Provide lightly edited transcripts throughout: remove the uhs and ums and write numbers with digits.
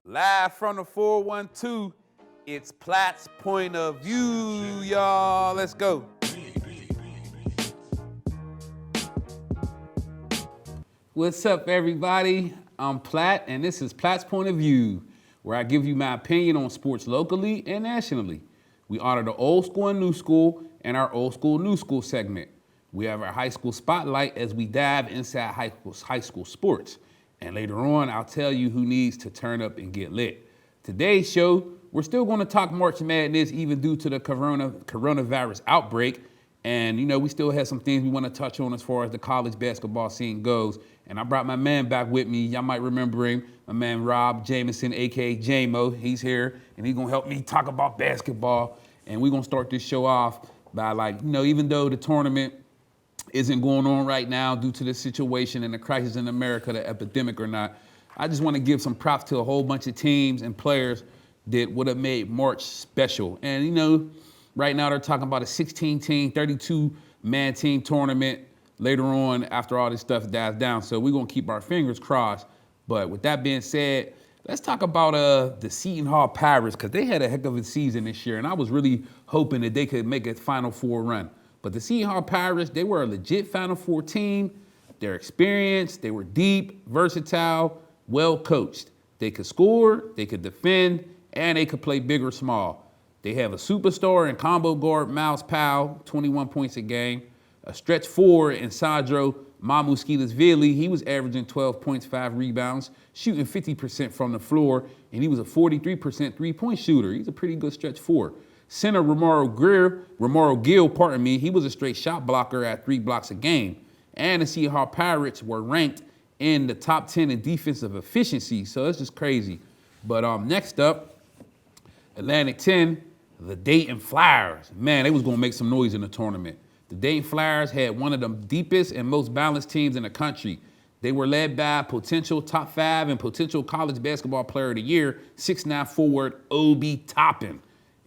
Live from the 412, it's Platt's point of view, y'all. Let's go. What's up, everybody? I'm Platt, and this is Platt's Point of View, where I give you my opinion on sports locally and nationally. We honor the old school and new school in our old school, new school segment. We have our high school spotlight as we dive inside high school sports. And later on, I'll tell you who needs to turn up and get lit. Today's show, we're still going to talk March Madness, even due to the coronavirus outbreak. And, we still have some things we want to touch on as far as the college basketball scene goes. And I brought my man back with me. Y'all might remember him, my man Rob Jamison, a.k.a. J-Mo. He's here, and he's going to help me talk about basketball. And we're going to start this show off by, even though the tournament isn't going on right now due to the situation and the crisis in America, the epidemic or not, I just want to give some props to a whole bunch of teams and players that would have made March special. And, right now they're talking about a 16-team, 32-man team tournament later on after all this stuff dies down. So we're going to keep our fingers crossed. But with that being said, let's talk about the Seton Hall Pirates, because they had a heck of a season this year, and I was really hoping that they could make a Final Four run. But the Seton Hall Pirates, they were a legit Final Four team. They're experienced, they were deep, versatile, well coached. They could score, they could defend, and they could play big or small. They have a superstar in combo guard Miles Powell, 21 points a game. A stretch forward in Sandro Mamuskilashvili, he was averaging 12 points, 5 rebounds, shooting 50% from the floor, and he was a 43% three-point shooter. He's a pretty good stretch forward. Center Romaro Gill, he was a straight shot blocker at 3 blocks a game. And the Seton Hall Pirates were ranked in the top 10 in defensive efficiency, so it's just crazy. But next up, Atlantic 10, the Dayton Flyers. Man, they was going to make some noise in the tournament. The Dayton Flyers had one of the deepest and most balanced teams in the country. They were led by potential top 5 and potential college basketball player of the year, 6'9" forward Obi Toppin.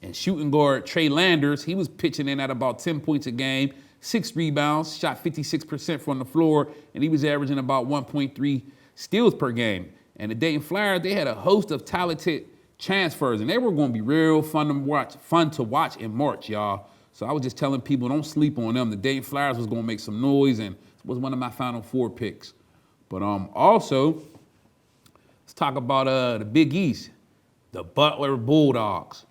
And shooting guard Trey Landers, he was pitching in at about 10 points a game, 6 rebounds, shot 56% from the floor, and he was averaging about 1.3 steals per game. And the Dayton Flyers, they had a host of talented transfers, and they were going to be real fun to watch in March, y'all. So I was just telling people, don't sleep on them. The Dayton Flyers was going to make some noise, and it was one of my Final Four picks. But also, let's talk about the Big East, the Butler Bulldogs.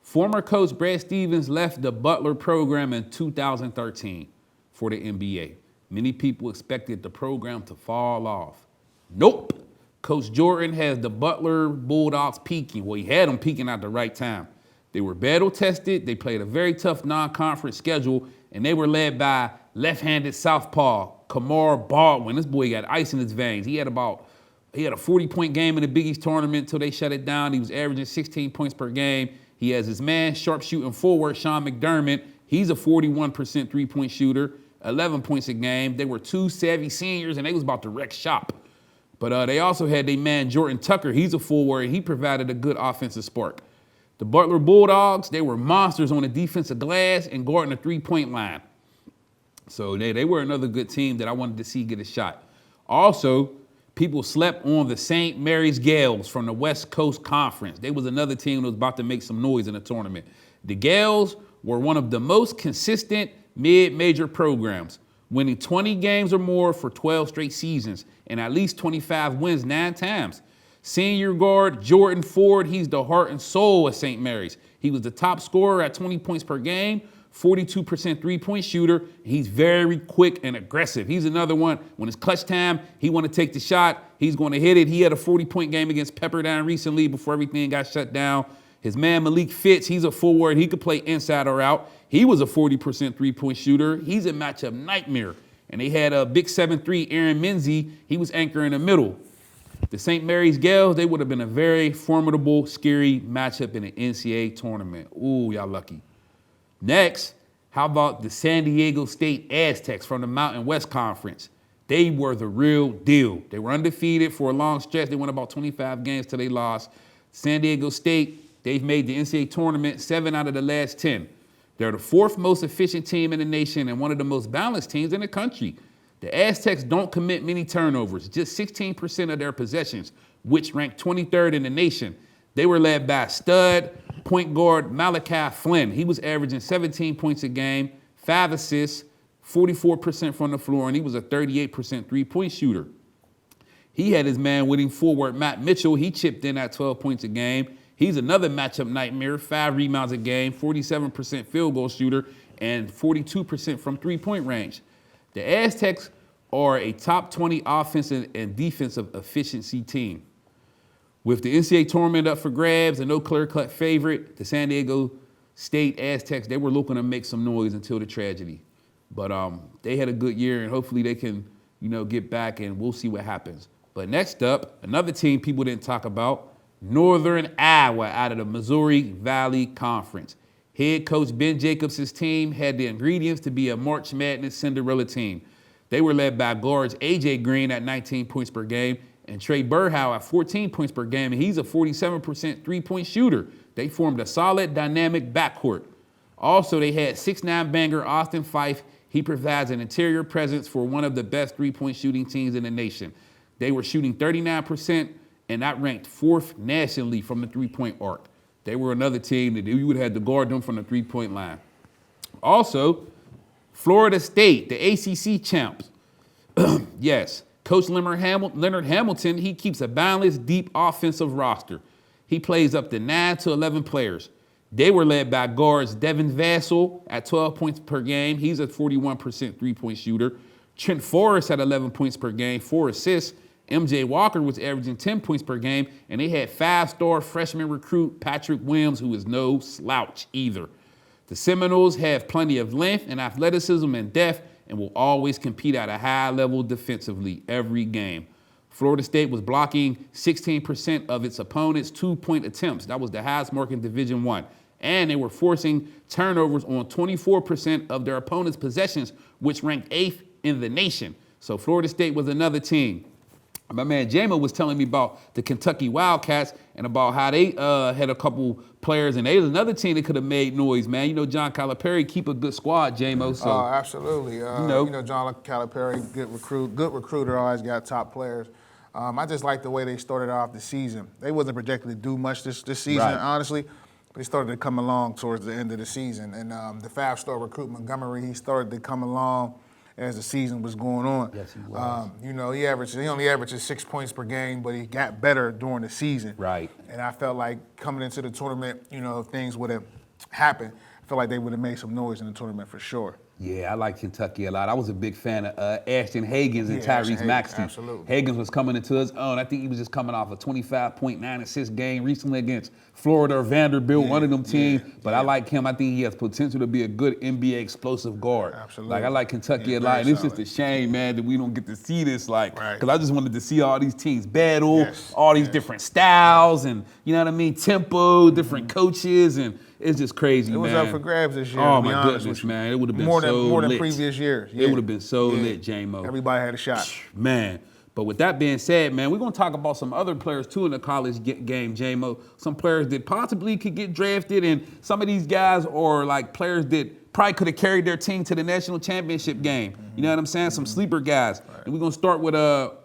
Former coach Brad Stevens left the Butler program in 2013 for the NBA. Many people expected the program to fall off. Nope. Coach Jordan has the Butler Bulldogs peaking. Well, he had them peaking at the right time. They were battle-tested. They played a very tough non-conference schedule, and they were led by left-handed southpaw Kamar Baldwin. This boy got ice in his veins. He had a 40-point game in the Big East tournament until they shut it down. He was averaging 16 points per game. He has his man, sharpshooting forward, Sean McDermott. He's a 41% three-point shooter, 11 points a game. They were 2 savvy seniors, and they was about to wreck shop. But they also had their man, Jordan Tucker. He's a forward. He provided a good offensive spark. The Butler Bulldogs, they were monsters on the defensive glass and guarding the three-point line. So they were another good team that I wanted to see get a shot. Also, people slept on the St. Mary's Gales from the West Coast Conference. They was another team that was about to make some noise in the tournament. The Gales were one of the most consistent mid-major programs, winning 20 games or more for 12 straight seasons and at least 25 wins 9 times. Senior guard Jordan Ford, he's the heart and soul of St. Mary's. He was the top scorer at 20 points per game, 42% three-point shooter. He's very quick and aggressive. He's another one. When it's clutch time, he want to take the shot. He's going to hit it. He had a 40-point game against Pepperdine recently before everything got shut down. His man Malik Fitz, he's a forward. He could play inside or out. He was a 40% three-point shooter. He's a matchup nightmare. And they had a big 7'3", Aaron Menzie. He was anchoring the middle. The St. Mary's Gales, they would have been a very formidable, scary matchup in the NCAA tournament. Ooh, y'all lucky. Next, how about the San Diego State Aztecs from the Mountain West Conference? They were the real deal. They were undefeated for a long stretch. They won about 25 games till they lost. San Diego State, they've made the NCAA tournament 7 out of the last 10. They're the 4th most efficient team in the nation and one of the most balanced teams in the country. The Aztecs don't commit many turnovers, just 16% of their possessions, which ranked 23rd in the nation. They were led by stud point guard Malachi Flynn. He was averaging 17 points a game, 5 assists, 44% from the floor, and he was a 38% three-point shooter. He had his man-winning forward Matt Mitchell. He chipped in at 12 points a game. He's another matchup nightmare, 5 rebounds a game, 47% field goal shooter, and 42% from three-point range. The Aztecs are a top 20 offensive and defensive efficiency team. With the NCAA tournament up for grabs and no clear-cut favorite, the San Diego State Aztecs, they were looking to make some noise until the tragedy. But they had a good year, and hopefully they can, get back, and we'll see what happens. But next up, another team people didn't talk about, Northern Iowa out of the Missouri Valley Conference. Head coach Ben Jacobs' team had the ingredients to be a March Madness Cinderella team. They were led by guards A.J. Green at 19 points per game and Trey Burhow at 14 points per game, and he's a 47% three-point shooter. They formed a solid, dynamic backcourt. Also, they had 6'9" banger Austin Fife. He provides an interior presence for one of the best three-point shooting teams in the nation. They were shooting 39%, and that ranked 4th nationally from the three-point arc. They were another team that you would have had to guard them from the three-point line. Also, Florida State, the ACC champs. Yes, Coach Leonard Hamilton, he keeps a balanced, deep offensive roster. He plays up to 9 to 11 players. They were led by guards Devin Vassell at 12 points per game. He's a 41% three-point shooter. Trent Forrest had 11 points per game, 4 assists. MJ Walker was averaging 10 points per game, and they had 5-star freshman recruit Patrick Williams, who is no slouch either. The Seminoles have plenty of length and athleticism and depth and will always compete at a high level defensively every game. Florida State was blocking 16% of its opponents' 2-point attempts. That was the highest mark in Division I. And they were forcing turnovers on 24% of their opponents' possessions, which ranked 8th in the nation. So Florida State was another team. My man Jamison was telling me about the Kentucky Wildcats and about how they had a couple players, and they was another team that could have made noise, man. John Calipari keep a good squad, Jamison. So, absolutely. John Calipari, good recruiter, always got top players. I just like the way they started off the season. They wasn't projected to do much this season, right, honestly. They started to come along towards the end of the season. And the 5-star recruit Montgomery, he started to come along as the season was going on. Yes, he was. He only averages 6 points per game, but he got better during the season. Right. And I felt like coming into the tournament, if things would have happened, I felt like they would have made some noise in the tournament for sure. Yeah, I like Kentucky a lot. I was a big fan of Ashton Hagans and Tyrese Maxey. Absolutely. Hagans was coming into his own. I think he was just coming off a 25.9 assist game recently against Florida or Vanderbilt, one of them teams. But I like him. I think he has potential to be a good NBA explosive guard. Absolutely. Like, I like Kentucky a lot. And it's just a shame, man, that we don't get to see this. Like, because I just wanted to see all these teams battle, all these different styles, and tempo, different coaches, and it's just crazy, man. It was up for grabs this year. Oh, my goodness, man. It would have been more lit. than previous years. It would have been so lit, J-Mo. Everybody had a shot. Man. But with that being said, man, we're going to talk about some other players, too, in the college game, J-Mo. Some players that possibly could get drafted, and some of these guys are like players that probably could have carried their team to the national championship game. You know what I'm saying? Some sleeper guys. Right. And we're going to start with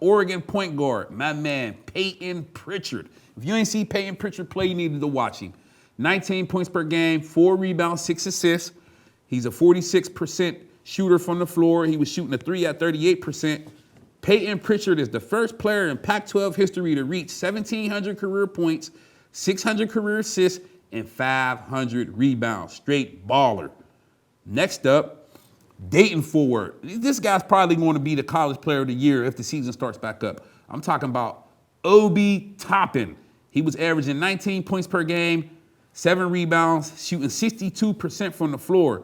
Oregon point guard, my man, Peyton Pritchard. If you ain't see Peyton Pritchard play, you needed to watch him. 19 points per game, 4 rebounds, 6 assists. He's a 46% shooter from the floor. He was shooting a 3 at 38%. Peyton Pritchard is the first player in Pac-12 history to reach 1,700 career points, 600 career assists, and 500 rebounds. Straight baller. Next up, Dayton forward. This guy's probably going to be the college player of the year if the season starts back up. I'm talking about Obi Toppin. He was averaging 19 points per game, 7 rebounds, shooting 62% from the floor.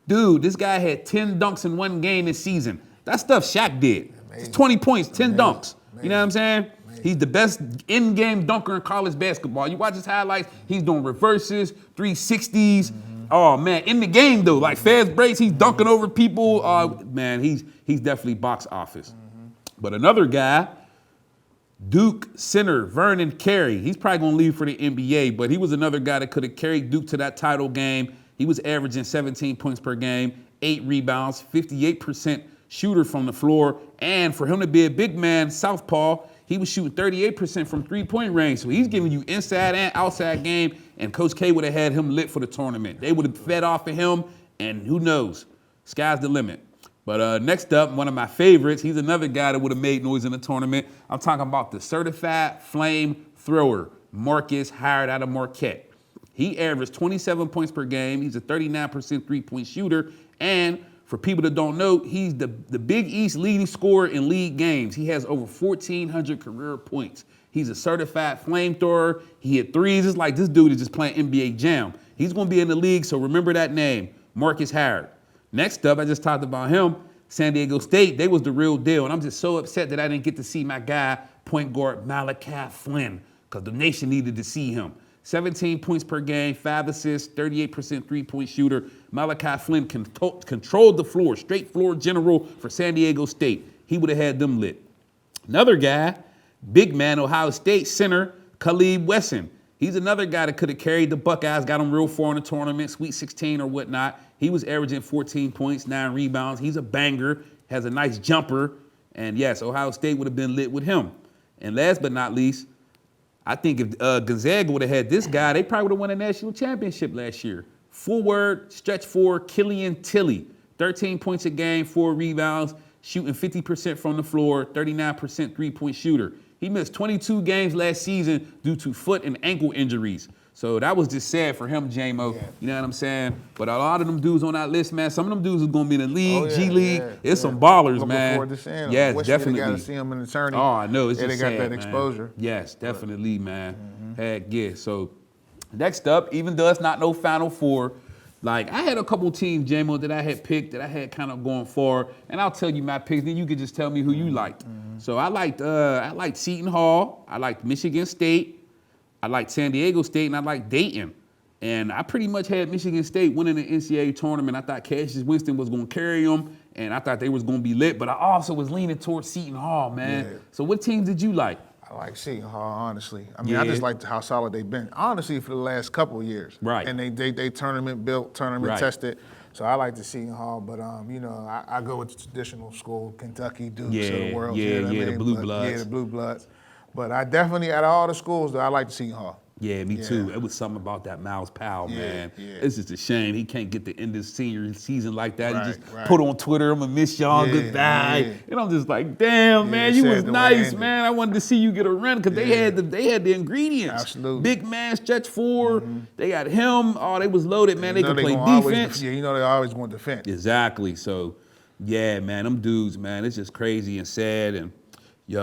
Dude, this guy had 10 dunks in one game this season. That stuff Shaq did. It's 20 points, 10 dunks. You know what I'm saying? He's the best in-game dunker in college basketball. You watch his highlights, he's doing reverses, 360s. Oh, man, in the game, though, like fast breaks, he's dunking over people. Man, he's definitely box office. But another guy, Duke center Vernon Carey. He's probably going to leave for the NBA, but he was another guy that could have carried Duke to that title game. He was averaging 17 points per game, 8 rebounds, 58% shooter from the floor. And for him to be a big man, southpaw, he was shooting 38% from three-point range. So he's giving you inside and outside game, and Coach K would have had him lit for the tournament. They would have fed off of him, and who knows? Sky's the limit. But next up, one of my favorites, he's another guy that would have made noise in the tournament. I'm talking about the certified flame thrower, Marcus Howard out of Marquette. He averaged 27 points per game. He's a 39% three-point shooter. And for people that don't know, he's the Big East leading scorer in league games. He has over 1,400 career points. He's a certified flamethrower. He hit threes. It's like this dude is just playing NBA Jam. He's going to be in the league, so remember that name, Marcus Howard. Next up, I just talked about him, San Diego State. They was the real deal, and I'm just so upset that I didn't get to see my guy, point guard Malachi Flynn, because the nation needed to see him. 17 points per game, 5 assists, 38% three-point shooter. Malachi Flynn controlled the floor, straight floor general for San Diego State. He would have had them lit. Another guy, big man, Ohio State center, Khalid Wesson. He's another guy that could have carried the Buckeyes, got them real far in the tournament, Sweet 16 or whatnot. He was averaging 14 points, 9 rebounds. He's a banger, has a nice jumper. And yes, Ohio State would have been lit with him. And last but not least, I think if Gonzaga would have had this guy, they probably would have won a national championship last year. Forward, stretch four, Killian Tilly. 13 points a game, 4 rebounds, shooting 50% from the floor, 39% three-point shooter. He missed 22 games last season due to foot and ankle injuries. So that was just sad for him, J-Mo. Yeah. You know what I'm saying? But a lot of them dudes on that list, man, some of them dudes are going to be in the league, G League. It's some ballers, man. Looking forward to seeing them. Yes, definitely. Got to see them in the tourney. Oh, I know. It's just they sad, got that man. exposure. Yes, definitely, man. Heck yeah. So next up, even though it's not no Final Four, like I had a couple teams, J-Mo, that I had picked that I had kind of going for, and I'll tell you my picks. Then you can just tell me who you liked. So I liked Seton Hall. I liked Michigan State. I liked San Diego State, and I liked Dayton. And I pretty much had Michigan State winning the NCAA tournament. I thought Cassius Winston was going to carry them, and I thought they was going to be lit. But I also was leaning towards Seton Hall, man. Yeah. So what teams did you like? I like Seton Hall, honestly. I mean, I just like how solid they've been, honestly, for the last couple of years. Right. And they tournament built, tournament tested. So I like the Seton Hall, but you know, I go with the traditional school, Kentucky, Duke, of the world. The Blue Bloods. Yeah, the Blue Bloods. But I definitely, out of all the schools, though, I like the Seton Hall. Yeah, me too. It was something about that Miles Powell, man. Yeah. It's just a shame he can't get the end of senior season like that. He just put on Twitter, I'm going to miss y'all, goodbye. Yeah. And I'm just like, damn, man, you was nice, man. I wanted to see you get a run because they had the ingredients. Absolutely. Big man, stretch four. They got him. Oh, they was loaded, man. They could play defense. You know they always want defense. Exactly. So, yeah, man, them dudes, man, it's just crazy and sad and,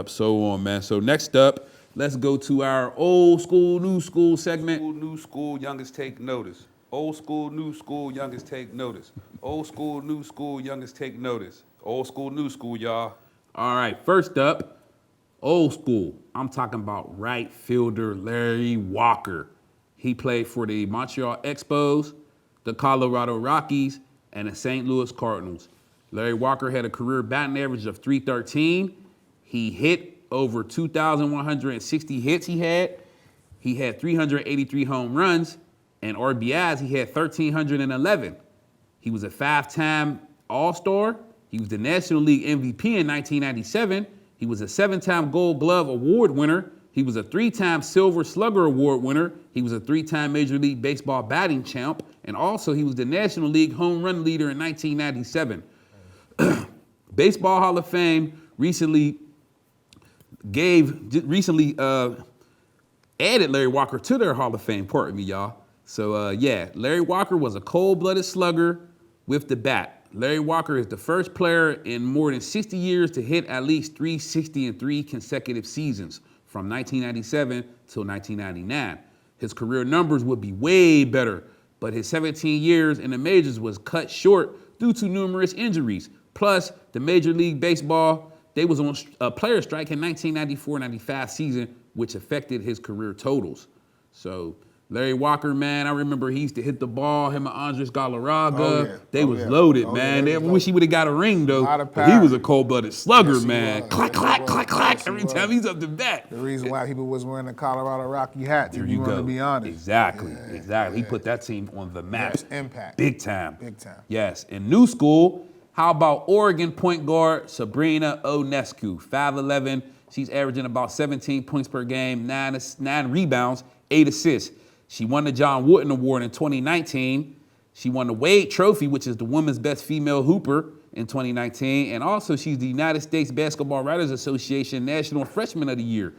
so on, man. So next up, let's go to our old school, new school segment. Old school, new school, youngest take notice. Old school, new school, youngest take notice. Old school, new school, youngest take notice. Old school, new school, y'all. All right, first up, old school. I'm talking about right fielder Larry Walker. He played for the Montreal Expos, the Colorado Rockies, and the St. Louis Cardinals. Larry Walker had a career batting average of .313. He hit over 2,160 hits he had. He had 383 home runs, and RBIs, he had 1,311. He was a 5-time All-Star. He was the National League MVP in 1997. He was a 7-time Gold Glove Award winner. He was a 3-time Silver Slugger Award winner. He was a 3-time Major League Baseball batting champ, and also he was the National League home run leader in 1997. Baseball Hall of Fame recently added Larry Walker to their Hall of Fame, pardon me, y'all. So, Larry Walker was a cold-blooded slugger with the bat. Larry Walker is the first player in more than 60 years to hit at least .360 in 3 consecutive seasons, from 1997 till 1999. His career numbers would be way better, but his 17 years in the majors was cut short due to numerous injuries. Plus, the Major League Baseball, they was on a player strike in 1994-95 season, which affected his career totals. So Larry Walker, man, I remember he used to hit the ball, him and Andres Galarraga. They was loaded, man. They wish he would have got a ring, though. But he was a cold-blooded slugger, man. Clack, clack, clack, clack, every time he's up to bat. The reason why people was wearing the Colorado Rocky hats, if you want to be honest. Exactly. He put that team on the map. Yes, impact. Big time. Big time. Yes. In new school, how about Oregon point guard Sabrina Ionescu, 5'11", She's averaging about 17 points per game, 9 rebounds, 8 assists. She won the John Wooden Award in 2019. She won the Wade Trophy, which is the women's best female hooper, in 2019. And also, she's the United States Basketball Writers Association National Freshman of the Year.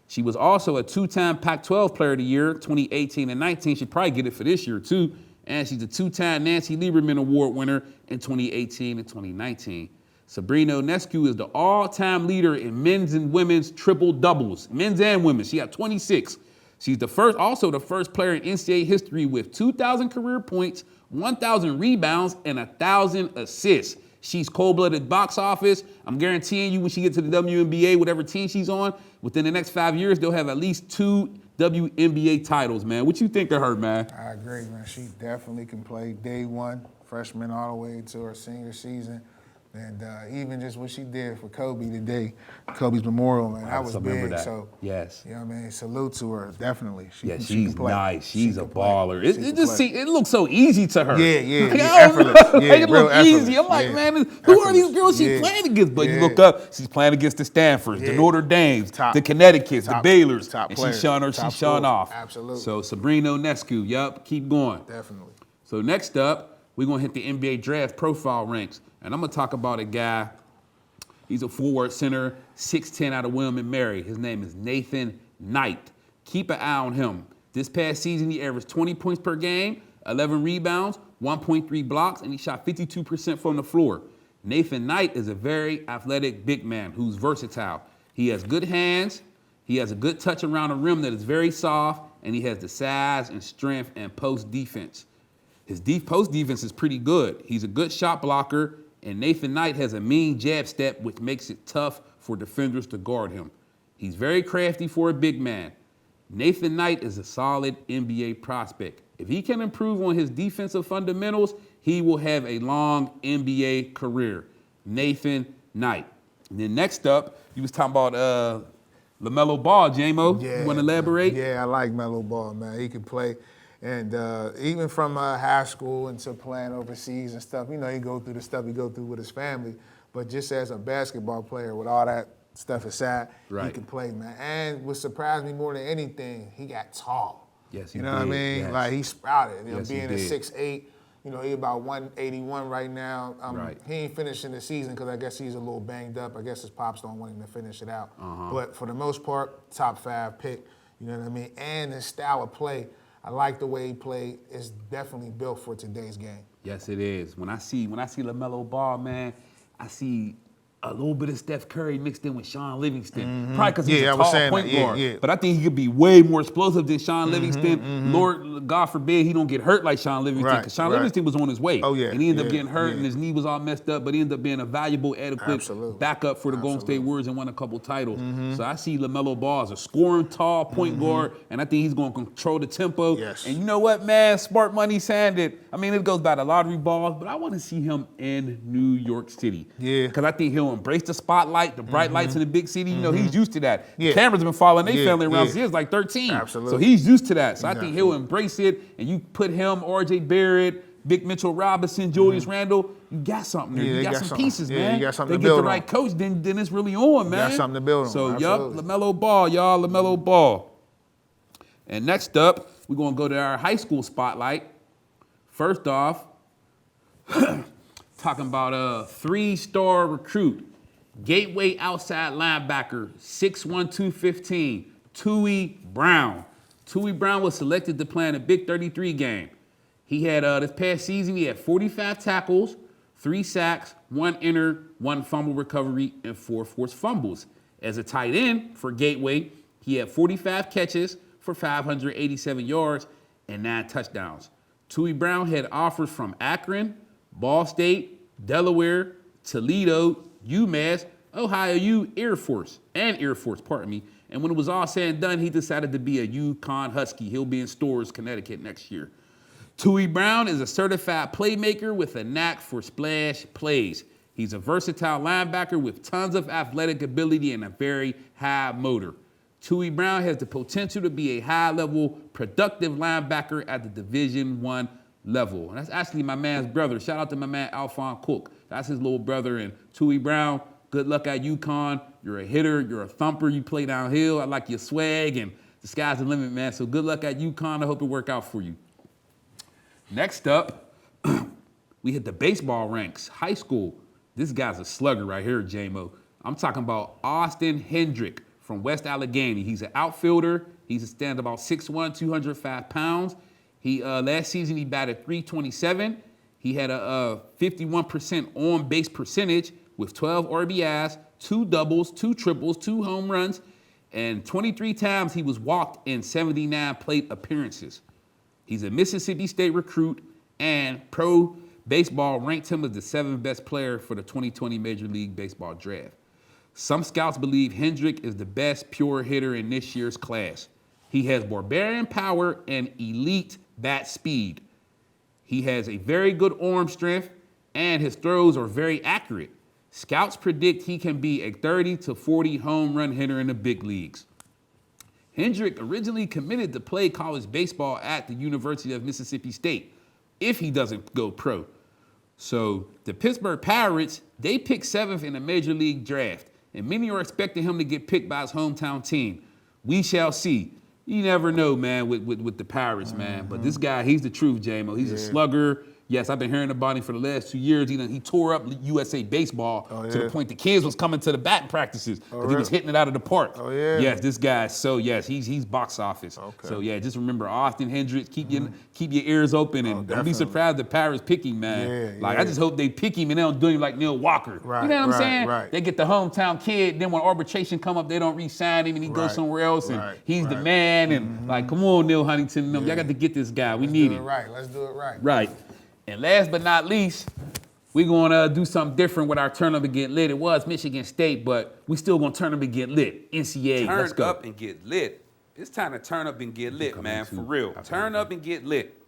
She was also a 2-time Pac-12 Player of the Year, 2018 and 19. She'll probably get it for this year, too. And she's a 2-time Nancy Lieberman Award winner in 2018 and 2019. Sabrina Ionescu is the all-time leader in men's and women's triple doubles, men's and women's. She got 26. She's also the first player in NCAA history with 2,000 career points, 1,000 rebounds, and 1,000 assists. She's cold-blooded box office. I'm guaranteeing you when she gets to the WNBA, whatever team she's on, within the next 5 years, they'll have at least 2 WNBA titles, man. What you think of her, man? I agree, man. She definitely can play day one, freshman all the way to her senior season. And even just what she did for Kobe today, Kobe's memorial, man, that was big. That. So, yes. You know what I mean? Salute to her, definitely. She's nice. She's a baller. It looks so easy to her. Effortless. It looks easy. I'm like, man, who are these girls she's playing against? But you look up, she's playing against the Stanfords, the Notre Dames, the Connecticuts, the Baylors, and she's showing off. Absolutely. So Sabrina Ionescu, keep going. Definitely. So next up, we're going to hit the NBA draft profile ranks. And I'm going to talk about a guy. He's a forward center, 6'10" out of William & Mary. His name is Nathan Knight. Keep an eye on him. This past season, he averaged 20 points per game, 11 rebounds, 1.3 blocks, and he shot 52% from the floor. Nathan Knight is a very athletic big man who's versatile. He has good hands. He has a good touch around the rim that is very soft, and he has the size and strength and post defense. His post defense is pretty good. He's a good shot blocker, and Nathan Knight has a mean jab step, which makes it tough for defenders to guard him. He's very crafty for a big man. Nathan Knight is a solid NBA prospect. If he can improve on his defensive fundamentals, he will have a long NBA career. Nathan Knight. And then next up, you was talking about LaMelo Ball, J-Mo. You want to elaborate? Yeah, I like Melo Ball, man. He can play. And even from high school into playing overseas and stuff, you know, he go through the stuff he go through with his family. But just as a basketball player, with all that stuff aside, he can play, man. And what surprised me more than anything, he got tall. Yes, he You know what I mean? Yes. Like, he sprouted. You know, Yes, being a 6'8", you know, he about 181 right now. He ain't finishing the season because I guess he's a little banged up. I guess his pops don't want him to finish it out. But for the most part, top 5 pick. You know what I mean? And his style of play, I like the way he played. It's definitely built for today's game. Yes, it is. When I see LaMelo Ball, man, I see a little bit of Steph Curry mixed in with Sean Livingston. Probably because he's a tall point guard. But I think he could be way more explosive than Sean Livingston. Lord, God forbid, he don't get hurt like Sean Livingston. Because Sean Livingston was on his way. And he ended up getting hurt, and his knee was all messed up. But he ended up being a valuable, adequate backup for the Golden State Warriors and won a couple titles. So I see LaMelo Ball as a scoring, tall point guard, and I think he's going to control the tempo. And you know what, man? Smart money saying that, I mean, it goes by the lottery balls, but I want to see him in New York City. Because I think he'll embrace the spotlight, the bright lights in the big city. You know, he's used to that. The cameras have been following their family around since he was like 13. So he's used to that. So I think he'll embrace it, and you put him, R.J. Barrett, Big Mitchell Robinson, Julius Randle, you got something there. You got some pieces, man. You got something they to build get the right coach, then it's really on, man. You got something to build on. So, LaMelo Ball, y'all, LaMelo Ball. And next up, we're going to go to our high school spotlight. First off, talking about a 3-star recruit. Gateway outside linebacker, 6'1", 215, Tui Brown. Tui Brown was selected to play in a Big 33 game. He had, this past season, he had 45 tackles, 3 sacks, 1 inner, 1 fumble recovery, and 4 forced fumbles. As a tight end for Gateway, he had 45 catches for 587 yards and 9 touchdowns. Tui Brown had offers from Akron, Ball State, Delaware, Toledo, UMass, Ohio U, Air Force, and pardon me. And when it was all said and done, he decided to be a UConn Husky. He'll be in Storrs, Connecticut next year. Tui Brown is a certified playmaker with a knack for splash plays. He's a versatile linebacker with tons of athletic ability and a very high motor. Tui Brown has the potential to be a high-level, productive linebacker at the Division I level. And that's actually my man's brother. Shout out to my man, Alphon Cook. That's his little brother. And Tui Brown, Good luck at UConn. You're a hitter. You're a thumper. You play downhill. I like your swag, and the sky's the limit, man. So good luck at UConn. I hope it work out for you. Next up, we hit the baseball ranks. High school. This guy's a slugger right here, J-Mo. I'm talking about Austin Hendrick from West Allegheny. He's an outfielder. He's a stand about 6'1", 205 pounds. Last season he batted .327. He had a 51% on-base percentage with 12 RBIs, 2 doubles, 2 triples, 2 home runs, and 23 times he was walked in 79 plate appearances. He's a Mississippi State recruit, and Pro Baseball ranked him as the 7th best player for the 2020 Major League Baseball draft. Some scouts believe Hendrick is the best pure hitter in this year's class. He has barbarian power and elite bat speed. He has a very good arm strength, and his throws are very accurate. Scouts predict he can be a 30 to 40 home run hitter in the big leagues. Hendrick originally committed to play college baseball at the University of Mississippi State if he doesn't go pro. So the Pittsburgh Pirates, they picked 7th in the Major League draft, and many are expecting him to get picked by his hometown team. We shall see. You never know, man, with the Pirates, man. But this guy, he's the truth, J-Mo. He's a slugger. Yes, I've been hearing about him for the last 2 years. He tore up USA Baseball to the point the kids was coming to the batting practices because he was hitting it out of the park. Oh, yeah? Yes, this guy, so yes, he's box office. Okay. So yeah, just remember Austin Hendricks, keep your ears open, and don't be surprised the Pirates pick him, man. I just hope they pick him and they don't do him like Neil Walker. Right, you know what I'm saying? Right. They get the hometown kid, then when arbitration come up, they don't re-sign him and he goes somewhere else, and he's the man, and like, come on, Neil Huntington and them, y'all got to get this guy. We need him. Let's do it right. Right. And last but not least, we're going to do something different with our Turn Up and Get Lit. It was Michigan State, but we still going to turn up and get lit. NCAA, let's go. Turn up and get lit. It's time to turn up and get lit, man, for real. Turn up and get lit.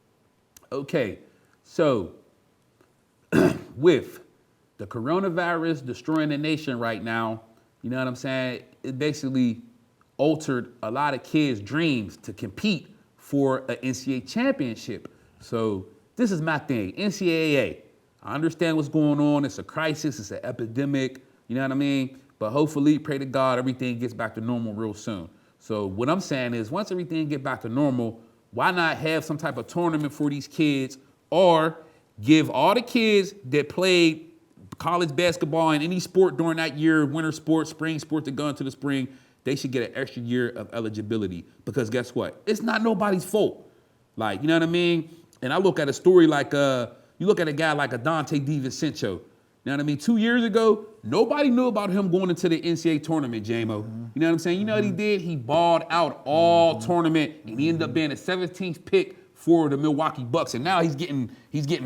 Okay, so with the coronavirus destroying the nation right now, you know what I'm saying? It basically altered a lot of kids' dreams to compete for an NCAA championship. So this is my thing, NCAA. I understand what's going on. It's a crisis. It's an epidemic. You know what I mean? But hopefully, pray to God, everything gets back to normal real soon. So what I'm saying is, once everything get back to normal, why not have some type of tournament for these kids, or give all the kids that played college basketball in any sport during that year, winter sports, spring sports, to go into the spring, they should get an extra year of eligibility. Because guess what? It's not nobody's fault. Like, you know what I mean? And I look at a story like, you look at a guy like a Dante DiVincenzo. You know what I mean? 2 years ago, nobody knew about him going into the NCAA tournament, J-Mo. You know what I'm saying? You know what he did? He balled out all tournament, and he ended up being the 17th pick for the Milwaukee Bucks. And now he's getting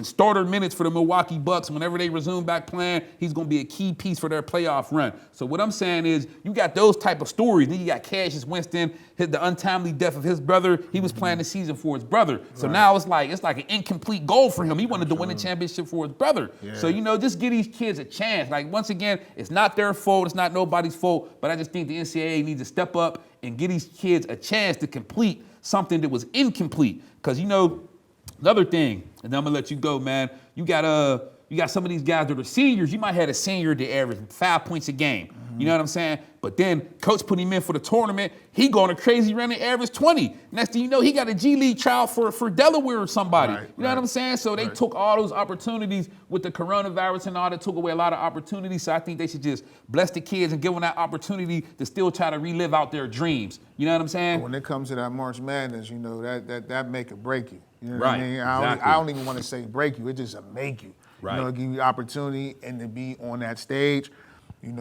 starter minutes for the Milwaukee Bucks. Whenever they resume back playing, he's going to be a key piece for their playoff run. So what I'm saying is, you got those type of stories. Then you got Cassius Winston, the untimely death of his brother. He was playing the season for his brother. So now it's like an incomplete goal for him. He wanted to win the championship for his brother. So, just give these kids a chance. Like, once again, it's not their fault. It's not nobody's fault. But I just think the NCAA needs to step up and give these kids a chance to complete something that was incomplete. Because, another thing, and then I'm going to let you go, man. You got some of these guys that are seniors. You might have a senior that average 5 points a game. You know what I'm saying? But then coach put him in for the tournament. He going a crazy run and average 20. Next thing you know, he got a G League trial for Delaware or somebody. You know what I'm saying? So they took all those opportunities with the coronavirus and all that, took away a lot of opportunities. So I think they should just bless the kids and give them that opportunity to still try to relive out their dreams. You know what I'm saying? When it comes to that March Madness, that make or break you. You know what Right, I mean? exactly. I don't even want to say break you. It just a make you. Right. Give you opportunity and to be on that stage.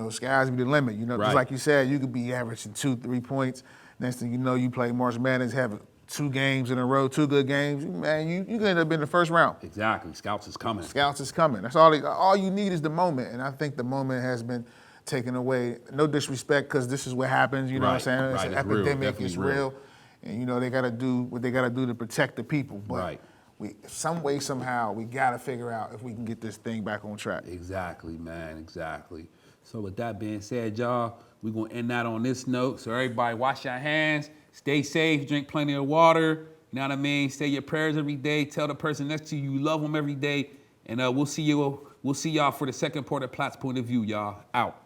Sky's be the limit. Just like you said, you could be averaging 2-3 points. Next thing you know, you play March Madness, have 2 games in a row, 2 good games. Man, you can end up in the first round. Exactly. Scouts is coming. Scouts is coming. That's all you need is the moment. And I think the moment has been taken away. No disrespect, because this is what happens. You know what I'm saying? It's an epidemic. It's real. And, they got to do what they got to do to protect the people. But some way, somehow, we got to figure out if we can get this thing back on track. Exactly, man. Exactly. So with that being said, y'all, we're going to end that on this note. So everybody wash your hands, stay safe, drink plenty of water. You know what I mean? Say your prayers every day. Tell the person next to you love them every day. And we'll see y'all for the second part of Platt's Point of View, y'all. Out.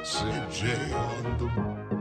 CJ on the